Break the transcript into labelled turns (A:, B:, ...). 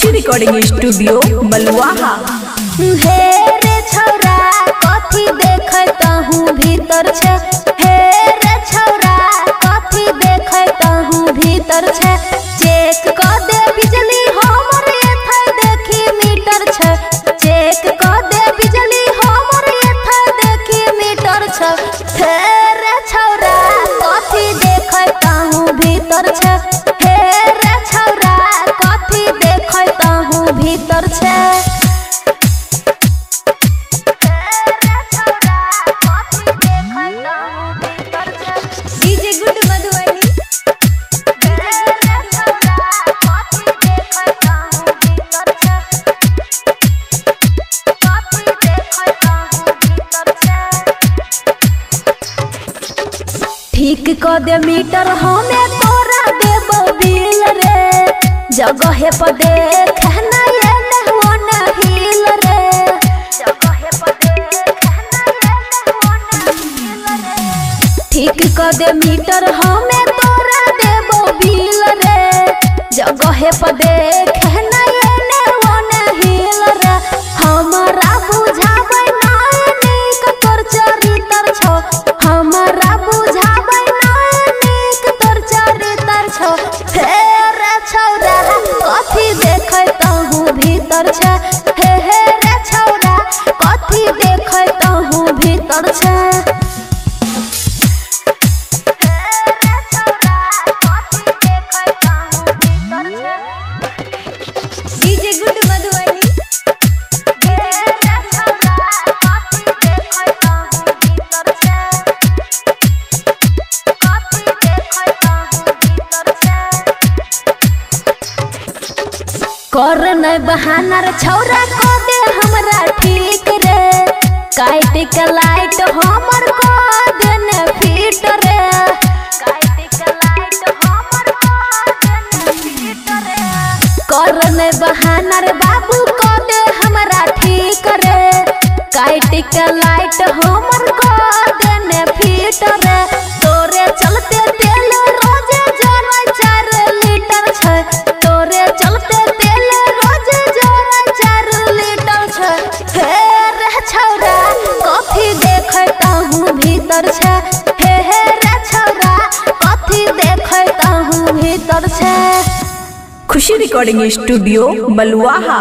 A: खुशी recording studio बलुआहा।
B: हे रे छौरा कथी देखत हूँ भीतर छे, हे रे छौरा कथी देखत हूँ भीतर छे। चेक क दे बिजली हमर एथा देखी मीटर छे, चेक क दे बिजली हमर एथा देखी मीटर छे। हे रे छौरा कथी देखत हूँ भीतर छे, हे रे छौरा कथी देखत हूँ भीतर छे। ठीक क दे मीटर हमें तोरा देबो बिल रे, जगह पर देख ना ये नहवन हिल रे, जगह पर देख ना ये नहवन हिल रे। ठीक क दे मीटर हमें तोरा देबो बिल रे, जगह पर देख ना ये नहवन हिल रे। हमरा बुझाबै ना नीक तोर चरित्र छौ, हमरा कथी देखत हूँ भीतर छे, हे रे छौरा कथी देखत हूँ भीतर छे। DJ good Madhubani. कर नहीं बहाना रे छौरा को दे हमरा ठीक रे, काट के लाइट हमर को देने फिट रे, काट के लाइट हमर को देने फिट रे। कर नहीं बहाना रे बाबू को दे हमरा ठीक रे, काट के लाइट हमर को देने फिट रे। तोरे चलते तेल रोजे जरा 4 लीटर छे, तोरे चलते भीतर छे, हे रे छौरा कथी देखत हूँ भीतर छे।
A: खुशी रिकॉर्डिंग स्टूडियो बलुआहा।